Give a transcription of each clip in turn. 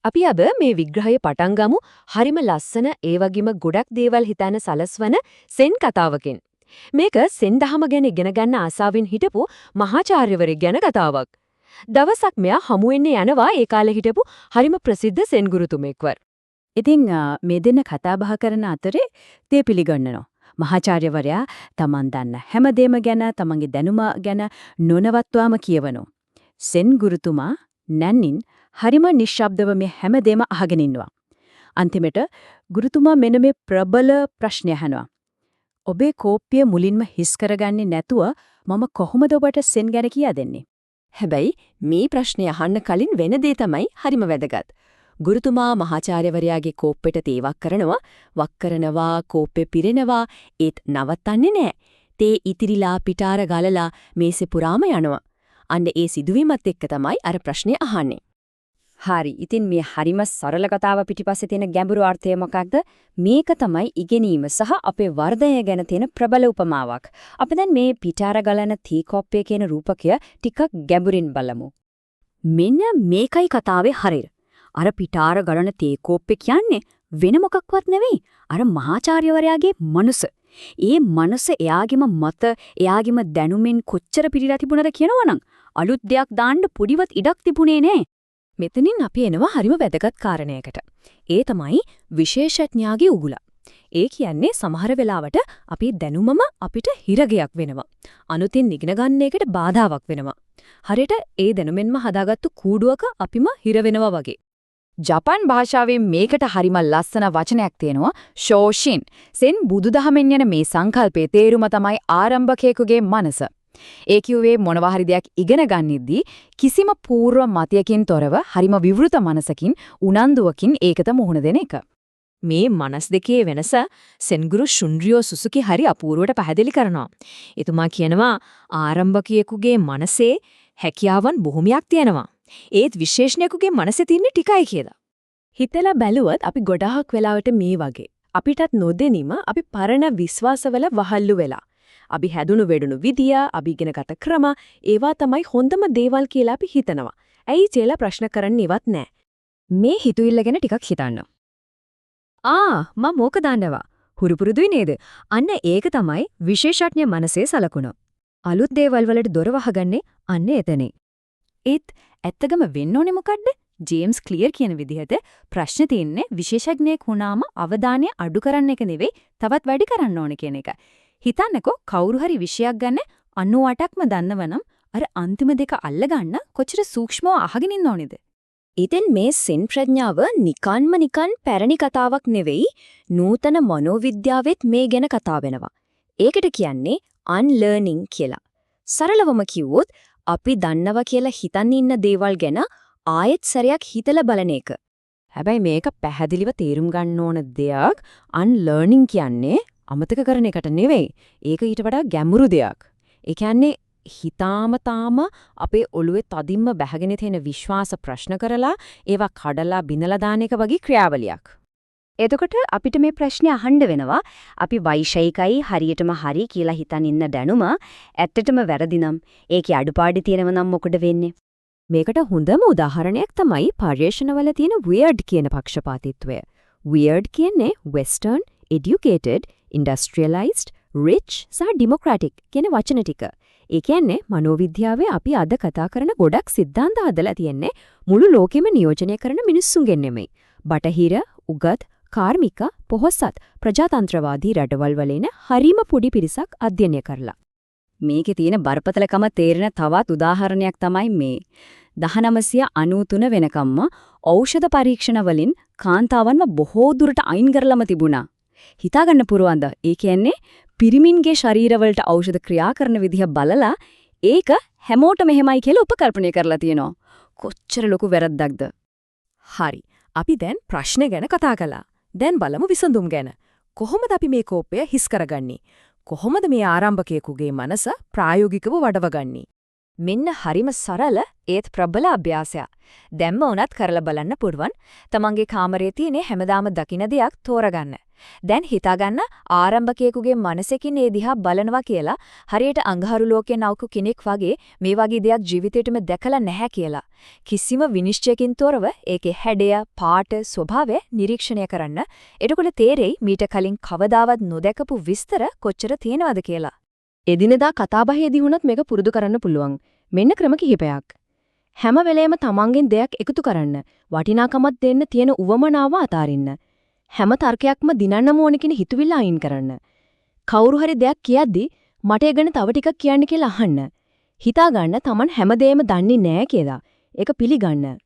අපි අද මේ විග්‍රහය පටන් ගමු හරිම ලස්සන ඒ වගේම ගොඩක් දේවල් හිතන සලස්වන සෙන් කතාවකින්. මේක සෙන් දහම ගැන ඉගෙන ගන්න ආසාවෙන් හිටපු මහාචාර්යවරයෙක් ගැන කතාවක්. දවසක් මෙයා හමු වෙන්නේ යනවා ඒ කාලේ හිටපු හරිම ප්‍රසිද්ධ සෙන් ගුරුතුමෙක්වර. ඉතින් මේ දෙන්න කතා බහ කරන අතරේ තේ පිළිගන්නනවා. මහාචාර්යවරයා තමන් දන්න හැමදේම ගැන තමන්ගේ දැනුම ගැන නොනවත්වාම කියවනවා. සෙන් ගුරුතුමා නැන්නින් හරිම නිශ්ශබ්දව මේ හැමදේම අහගෙන ඉන්නවා. අන්තිමට ගුරුතුමා මෙන්න මේ ප්‍රබල ප්‍රශ්නය අහනවා. ඔබේ කෝප්පිය මුලින්ම හිස් කරගන්නේ නැතුව මම කොහොමද ඔබට සෙන් ගැන කියා දෙන්නේ? හැබැයි මේ ප්‍රශ්නේ අහන්න කලින් වෙන දේ තමයි හරිම වැදගත්. ගුරුතුමා මහාචාර්යවරයාගේ කෝප්පෙට තේවක් කරනවා, වක් කරනවා, කෝප්පේ පිරෙනවා, ඒත් නවත්තන්නේ නැහැ. තේ ඉතිරිලා පිටාර ගලලා මේසේ පුරාම යනවා. අන්න ඒ සිදුවීමත් එක්ක තමයි අර ප්‍රශ්නේ අහන්නේ. හරි. ඉතින් මේ හරිම සරල කතාව පිටිපස්සේ තියෙන ගැඹුරු අර්ථය මොකක්ද? මේක තමයි ඉගෙනීම සහ අපේ වර්ධනය ගැන තියෙන ප්‍රබල උපමාවක්. අපි දැන් මේ පිටාර ගලන තී කෝප්පය කියන රූපකය ටිකක් ගැඹුරින් බලමු. මෙන්න මේකයි කතාවේ හරිය. අර පිටාර ගලන තී කෝප්පේ කියන්නේ වෙන මොකක්වත් නෙවෙයි. අර මහාචාර්යවරයාගේ මනස. ඒ මනස එයාගේම මත, එයාගේම දැනුමෙන් කොච්චර පිරීලා තිබුණද කියනවනම් අලුත් දෙයක් දාන්න පොඩිවත් ඉඩක් තිබුණේ නෑ. මෙතනින් අපි එනවා හරිම වැදගත් කාරණයකට. ඒ තමයි විශේෂඥයාගේ උගුල. ඒ කියන්නේ සමහර වෙලාවට අපි දැනුමම අපිට හිරගයක් වෙනවා. අනුතින් ඉගෙන ගන්න එකට බාධාවක් වෙනවා. හරියට ඒ දැනුමෙන්ම හදාගත්තු කූඩුවක අපිම හිර වෙනවා වගේ. ජපාන් භාෂාවේ මේකට හරිම ලස්සන වචනයක් තියෙනවා ෂෝෂින්. සෙන් බුදුදහමෙන් යන මේ සංකල්පයේ තේරුම තමයි ආරම්භකයෙකුගේ මනස. ඒ කිව්වේ මොනවා හරි දෙයක් ඉගෙන ගන්නෙද්දී කිසිම පූර්ව මතයකින් තොරව හරිම විවෘත මනසකින් උනන්දුවකින් ඒකට මුහුණ දෙන එක. මේ මනස් දෙකේ වෙනස සෙන්ගුරු ශුන්රියෝ සුසුකි හරි අපූර්වට පැහැදිලි කරනවා. එතුමා කියනවා ආරම්භකයෙකුගේ මනසේ හැකියාවන් බොහොමයක් තියෙනවා. ඒත් විශේෂඥයෙකුගේ මනසේ තියෙන ටිකයි කියලා. හිතලා බැලුවත් අපි ගොඩාක් වෙලාවට මේ වගේ අපිටත් නොදෙනීම අපි පරණ විශ්වාසවල වහල්ලු වෙලා අපි හැදුණු වෙඩුණු විදිය, අපි ඉගෙනගත ක්‍රම, ඒවා තමයි හොඳම දේවල් කියලා අපි හිතනවා. ඇයි කියලා ප්‍රශ්න කරන්න ඉවත් නැහැ. මේ හිතුවිල්ල ගැන ටිකක් හිතන්න. මම මොක දන්නවා. හුරුපුරුදුයි නේද? අන්න ඒක තමයි විශේෂඥ මනසේ සලකුණ. අලුත් දේවල් වලට දොර වහගන්නේ අන්න එතනේ. ඒත් ඇත්තගම වෙන්න ඕනේ මොකද්ද? ජේම්ස් ක්ලියර් කියන විදිහට ප්‍රශ්න තියෙන්නේ විශේෂඥයෙක් වුණාම අවධානය අඩු කරන්න එක නෙවෙයි, තවත් වැඩි කරන්න ඕනේ කියන එක. හිතන්නකෝ කවුරු හරි විෂයක් ගන්න 98ක්ම දන්නවනම් අර අන්තිම දෙක අල්ලගන්න කොච්චර සූක්ෂමව අහගෙන ඉන්න ඕනේද? ඉතින් මේ සෙන් ප්‍රඥාව නිකන් පැරණි කතාවක් නෙවෙයි, නූතන මනෝවිද්‍යාවෙත් මේ ගැන කතා වෙනවා. ඒකට කියන්නේ unlearning කියලා. සරලවම කිව්වොත් අපි දන්නවා කියලා හිතන් ඉන්න දේවල් ගැන ආයෙත් සැරයක් හිතලා බලන එක. හැබැයි මේක පැහැදිලිව තේරුම් ගන්න ඕන දෙයක්. unlearning කියන්නේ අමතක කරන එකට නෙවෙයි. ඒක ඊට වඩා ගැඹුරු දෙයක්. ඒ කියන්නේ හිතාමතාම අපේ ඔළුවේ තදින්ම බැහැගෙන තියෙන විශ්වාස ප්‍රශ්න කරලා ඒවා කඩලා බිනලා දාන එක වගේ ක්‍රියාවලියක්. එතකොට අපිට මේ ප්‍රශ්නේ අහන්න වෙනවා අපි වෛෂයිකයි හරියටම හරි කියලා හිතන් ඉන්න දැනුම ඇත්තටම වැරදි නම් ඒකේ අඩුපාඩු තියෙනව නම් මොකද වෙන්නේ? මේකට හොඳම උදාහරණයක් තමයි පර්යේෂණවල තියෙන weird කියන පක්ෂපාතීත්වය. weird කියන්නේ western, educated, industrialized, rich සහ democratic කියන වචන ටික. ඒ කියන්නේ මනෝවිද්‍යාවේ අපි අද කතා කරන ගොඩක් සිද්ධාන්ත හදලා තියෙන්නේ මුළු ලෝකෙම නියෝජනය කරන මිනිස්සුන්ගෙන් නෙමෙයි. බටහිර, උගත්, කාර්මික, පොහොසත්, ප්‍රජාතන්ත්‍රවාදී රටවල් වල ඉන හරිම පොඩි පිරිසක් අධ්‍යයනය කරලා. මේකේ තියෙන බරපතලකම තේරෙන තවත් උදාහරණයක් තමයි මේ. 1993 වෙනකම්ම ඖෂධ පරීක්ෂණ වලින් කාන්තාවන්ව බොහෝ දුරට අයින් කරලම තිබුණා. හිතාගන්න පුරවන්ද? ඒ කියන්නේ පිරිමින්ගේ ශරීරවලට ඖෂධ ක්‍රියා කරන විදිහ බලලා ඒක හැමෝටම එහෙමයි කියලා උපකල්පනය කරලා තියෙනවා. කොච්චර ලොකු වැරද්දක්ද? හරි. අපි දැන් ප්‍රශ්නේ ගැන කතා කළා. දැන් බලමු විසඳුම් ගැන. කොහොමද අපි මේ කෝපය හිස් කරගන්නේ? කොහොමද මේ ආරම්භකයෙකුගේ මනස ප්‍රායෝගිකව වඩවගන්නේ? මෙන්න හරිම සරල ඒත් ප්‍රබල අභ්‍යාසයක්. දැම්ම උනත් කරලා බලන්න පුරුවන්. තමන්ගේ කාමරයේ තියෙන හැමදාම දකින්න දෙයක් තෝරගන්න. දැන් හිතාගන්න ආරම්භකයෙකුගේ මනසකින් ඒ දිහා බලනවා කියලා හරියට අඟහරු ලෝකේ නවක කෙනෙක් වගේ මේ වගේ දෙයක් ජීවිතේටම දැකලා නැහැ කියලා. කිසිම විනිශ්චයකින් තොරව ඒකේ හැඩය, පාට, ස්වභාවය නිරීක්ෂණය කරන්න. එතකොට තේරෙයි මීට කලින් කවදාවත් නොදැකපු විස්තර කොච්චර තියෙනවද කියලා. එදිනෙදා කතාබහේදී වුණත් මේක පුරුදු කරන්න පුළුවන්. මෙන්න ක්‍රම කිහිපයක්. හැම වෙලේම තමන්ගෙන් දෙයක් එකතු කරන්න, වටිනාකමක් දෙන්න තියෙන උවමනාව අතාරින්න. හැම තර්කයක්ම දිනන්නම ඕන කියන හිතුවිල්ල අයින් කරන්න. කවුරු හරි දෙයක් කියද්දි මට ඒ ගැන තව ටිකක් කියන්න කියලා අහන්න. හිතා ගන්න තමන් හැමදේම දන්නේ නැහැ කියලා. ඒක පිළිගන්න.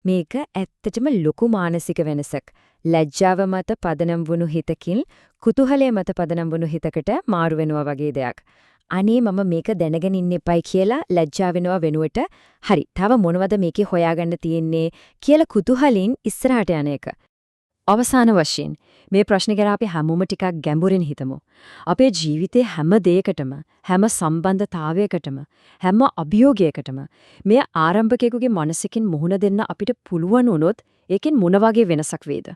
මේක ඇත්තටම ලොකු මානසික වෙනසක්. ලැජ්ජාව මත පදනම් වුණු හිතකින් කුතුහලයේ මත පදනම් වුණු හිතකට මාරු වෙනවා වගේ දෙයක්. අනේ මම මේක දැනගෙන ඉන්න එපයි කියලා ලැජ්ජා වෙනවා වෙනුවට හරි තව මොනවද මේකේ හොයාගන්න තියෙන්නේ කියලා කුතුහලින් ඉස්සරහට යන එක. අවසාන වශයෙන් මේ ප්‍රශ්නේ ගැන අපි හැමෝම ටිකක් ගැඹුරින් හිතමු. අපේ ජීවිතේ හැම දෙයකටම, හැම සම්බන්ධතාවයකටම, හැම අභියෝගයකටම මේ ආරම්භකයෙකුගේ මනසකින් මුහුණ දෙන්න අපිට පුළුවන් වුණොත් ඒකෙන් මොන වගේ වෙනසක් වේද?